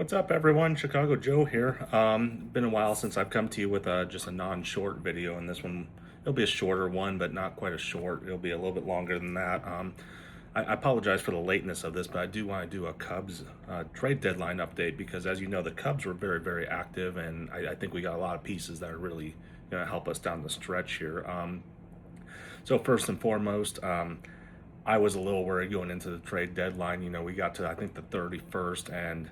What's up, everyone? Chicago Joe here. Been a while since I've come to you with just a non-short video, and this one it'll be a shorter one, but not quite a short. It'll be a little bit longer than that. I apologize for the lateness of this, but I do want to do a Cubs trade deadline update because, as you know, the Cubs were very, very active, and I think we got a lot of pieces that are really going to help us down the stretch here. So first and foremost, I was a little worried going into the trade deadline. We got to I think the 31st, and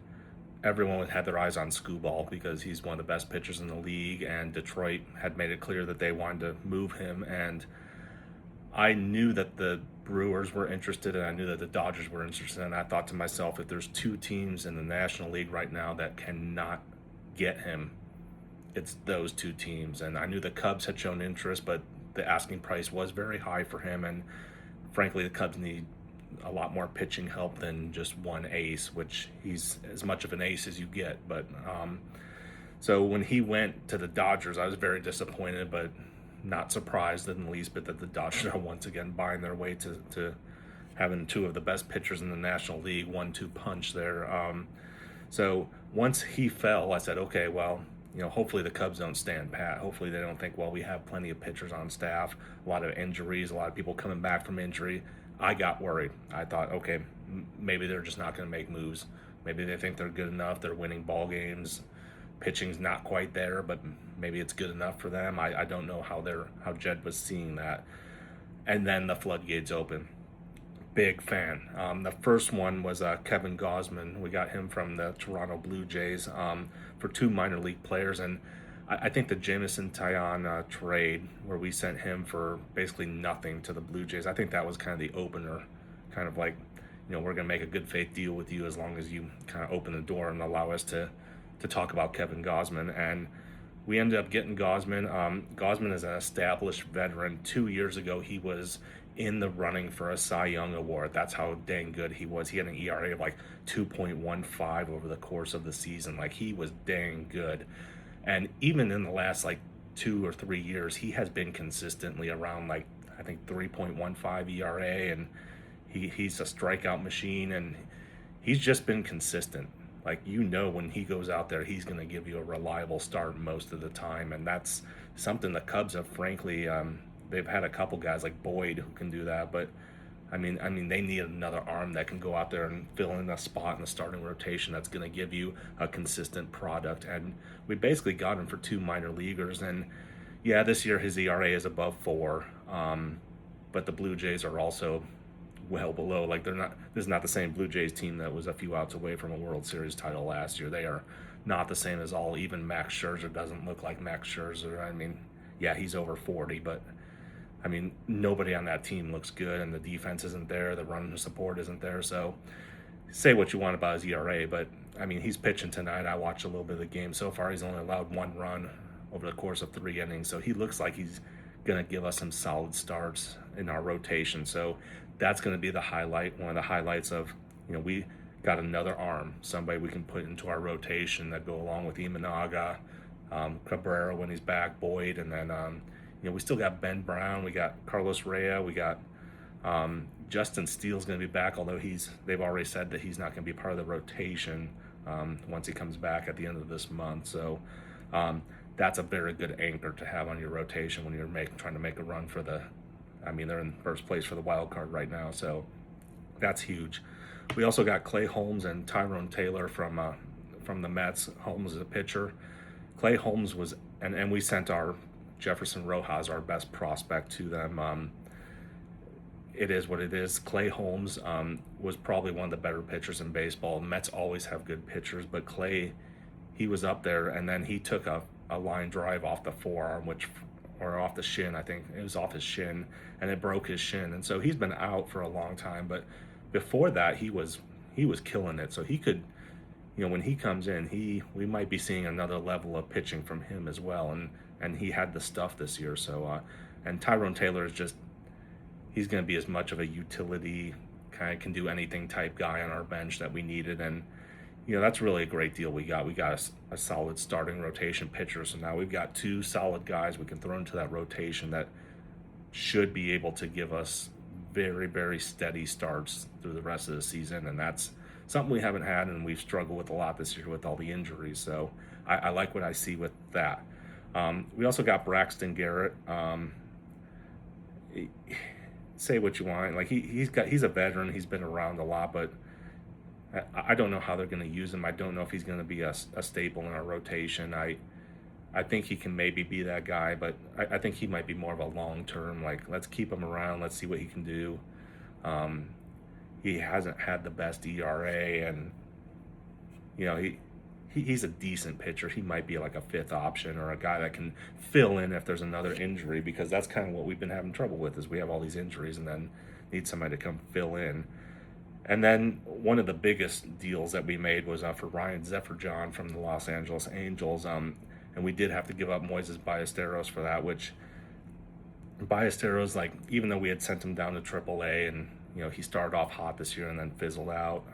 everyone had their eyes on Skubal because he's one of the best pitchers in the league, and Detroit had made it clear that they wanted to move him. And I knew that the Brewers were interested, and I knew that the Dodgers were interested. And I thought to myself, if there's two teams in the National League right now that cannot get him, it's those two teams. And I knew the Cubs had shown interest, but the asking price was very high for him. And frankly, the Cubs need a lot more pitching help than just one ace, which he's as much of an ace as you get. But so when he went to the Dodgers, I was very disappointed, but not surprised in the least bit that the Dodgers are once again buying their way to having two of the best pitchers in the National League, 1-2 punch there. So once he fell, I said, okay, well, hopefully the Cubs don't stand pat. Hopefully they don't think, well, we have plenty of pitchers on staff, a lot of injuries, a lot of people coming back from injury. I got worried. I thought, okay, maybe they're just not going to make moves. Maybe they think they're good enough. They're winning ball games. Pitching's not quite there, but maybe it's good enough for them. I don't know how Jed was seeing that. And then the floodgates open. Big fan. The first one was Kevin Gausman. We got him from the Toronto Blue Jays for two minor league players, and I think the Jameson Taillon trade, where we sent him for basically nothing to the Blue Jays, I think that was kind of the opener, kind of like, we're going to make a good faith deal with you as long as you kind of open the door and allow us to talk about Kevin Gausman. And we ended up getting Gausman. Gausman is an established veteran. 2 years ago, he was in the running for a Cy Young award. That's how dang good he was. He had an ERA of like 2.15 over the course of the season. Like, he was dang good. And even in the last like 2 or 3 years, he has been consistently around like, I think 3.15 ERA, and he's a strikeout machine, and he's just been consistent. Like, when he goes out there, he's going to give you a reliable start most of the time, and that's something the Cubs have, frankly, they've had a couple guys like Boyd who can do that, but I mean, they need another arm that can go out there and fill in a spot in the starting rotation that's going to give you a consistent product. And we basically got him for two minor leaguers. And yeah, this year his ERA is above 4, but the Blue Jays are also well below. Like, they're not. This is not the same Blue Jays team that was a few outs away from a World Series title last year. They are not the same as all. Even Max Scherzer doesn't look like Max Scherzer. I mean, yeah, he's over 40, but I mean, nobody on that team looks good, and the defense isn't there. The run support isn't there. So say what you want about his ERA, but I mean, he's pitching tonight. I watched a little bit of the game. So far, he's only allowed 1 run over the course of 3 innings. So he looks like he's going to give us some solid starts in our rotation. So that's going to be the highlight, one of the highlights of, we got another arm, somebody we can put into our rotation that go along with Imanaga, Cabrera when he's back, Boyd, and then we still got Ben Brown, we got Carlos Rea, we got Justin Steele's going to be back, although they've already said that he's not going to be part of the rotation once he comes back at the end of this month. So that's a very good anchor to have on your rotation when you're trying to make a run for they're in first place for the wild card right now, so that's huge. We also got Clay Holmes and Tyrone Taylor from the Mets. Holmes is a pitcher. Clay Holmes was, and we sent our Jefferson Rojas, our best prospect, to them. It is what it is. Clay Holmes was probably one of the better pitchers in baseball. Mets always have good pitchers, but Clay, he was up there, and then he took a line drive off the forearm, or off the shin, I think. It was off his shin, and it broke his shin. And so he's been out for a long time, but before that, he was killing it. So he could, when he comes in, we might be seeing another level of pitching from him as well. And he had the stuff this year. So, and Tyrone Taylor is just, he's going to be as much of a utility, kind of can do anything type guy on our bench that we needed. And, that's really a great deal we got. We got a solid starting rotation pitcher. So now we've got 2 solid guys we can throw into that rotation that should be able to give us very, very steady starts through the rest of the season. And that's something we haven't had and we've struggled with a lot this year with all the injuries. So I like what I see with that. We also got Braxton Garrett. He- Say what you want, like he's a veteran. He's been around a lot, but I don't know how they're going to use him. I don't know if he's going to be a staple in our rotation. I think he can maybe be that guy, but I think he might be more of a long term. Like, let's keep him around. Let's see what he can do. Um, he hasn't had the best ERA, and you know he's a decent pitcher. He might be like a fifth option or a guy that can fill in if there's another injury, because that's kind of what we've been having trouble with is we have all these injuries and then need somebody to come fill in. And then one of the biggest deals that we made was for Ryan Zephyr-John from the Los Angeles Angels. And we did have to give up Moises Ballesteros for that, which Ballesteros, like, even though we had sent him down to AAA and, he started off hot this year and then fizzled out,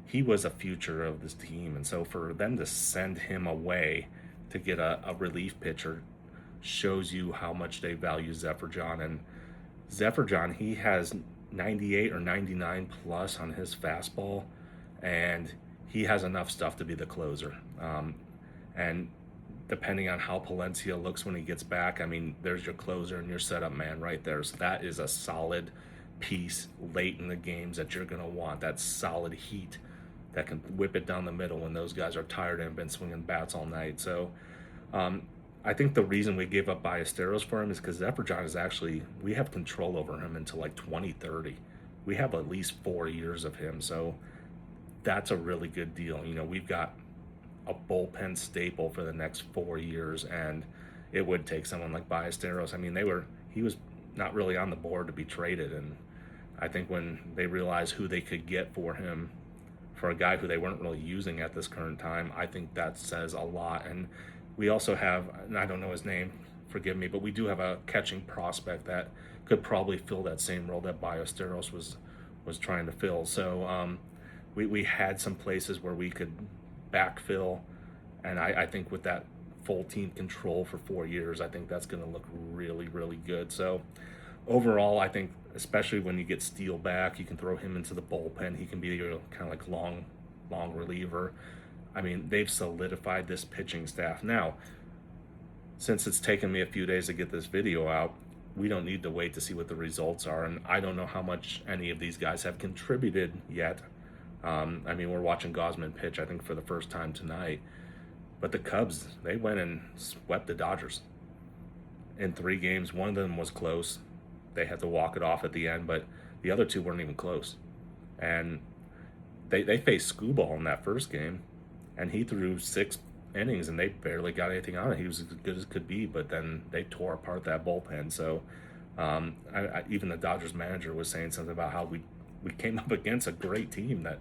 he was a future of this team. And so for them to send him away to get a relief pitcher shows you how much they value Zephyr-John. And Zephyr-John, he has 98 or 99 plus on his fastball, and he has enough stuff to be the closer. And depending on how Palencia looks when he gets back, I mean, there's your closer and your setup man right there. So that is a solid piece late in the games that you're going to want. That solid heat that can whip it down the middle when those guys are tired and have been swinging bats all night. So I think the reason we gave up Ballesteros for him is because Zephyr-John is actually, we have control over him until like 2030. We have at least 4 years of him. So that's a really good deal. We've got a bullpen staple for the next 4 years, and it would take someone like Ballesteros. I mean, he was not really on the board to be traded, and I think when they realized who they could get for him, for a guy who they weren't really using at this current time, I think that says a lot. And we also have, and I don't know his name, forgive me, but we do have a catching prospect that could probably fill that same role that Ballesteros was trying to fill. So we had some places where we could backfill, and I think with that full team control for 4 years, I think that's going to look really, really good. So overall, I think especially when you get Steele back, you can throw him into the bullpen. He can be your kind of like long reliever. I mean, they've solidified this pitching staff. Now, since it's taken me a few days to get this video out, we don't need to wait to see what the results are, and I don't know how much any of these guys have contributed yet. I mean, we're watching Gausman pitch, I think, for the first time tonight. But the Cubs, they went and swept the Dodgers in 3 games. One of them was close. They had to walk it off at the end, but the other 2 weren't even close. And they faced Skubal in that first game, and he threw 6 innings, and they barely got anything on it. He was as good as could be, but then they tore apart that bullpen. So even the Dodgers manager was saying something about how we came up against a great team that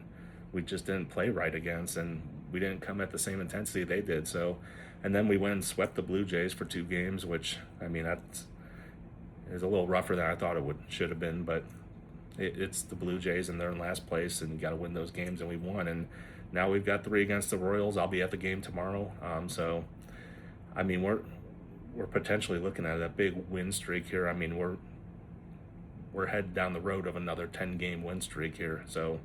we just didn't play right against, and we didn't come at the same intensity they did. So, and then we went and swept the Blue Jays for 2 games, which, I mean, that's is a little rougher than I thought it should have been, but it's the Blue Jays and they're in last place, and you got to win those games, and we won. And now we've got 3 against the Royals. I'll be at the game tomorrow. So, I mean, we're potentially looking at a big win streak here. I mean, we're headed down the road of another 10-game win streak here. So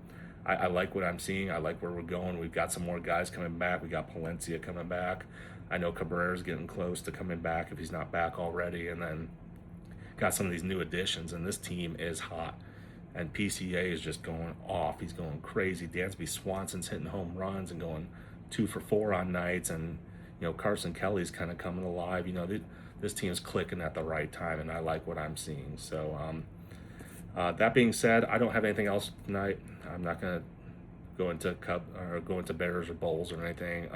I like what I'm seeing. I like where we're going. We've got some more guys coming back. We got Palencia coming back. I know Cabrera's getting close to coming back if he's not back already. And then got some of these new additions, and this team is hot. And PCA is just going off. He's going crazy. Dansby Swanson's hitting home runs and going 2 for 4 on nights. And, Carson Kelly's kind of coming alive. This team's clicking at the right time, and I like what I'm seeing. So, that being said, I don't have anything else tonight. I'm not going to go into Bears or Bulls or anything.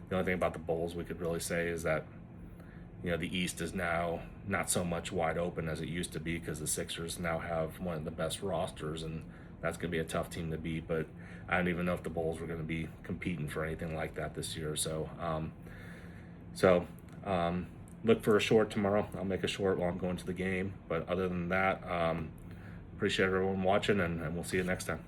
The only thing about the Bulls we could really say is that, the East is now not so much wide open as it used to be, because the Sixers now have one of the best rosters, and that's going to be a tough team to beat. But I don't even know if the Bulls were going to be competing for anything like that this year. So, look for a short tomorrow. I'll make a short while I'm going to the game. But other than that, appreciate everyone watching, and we'll see you next time.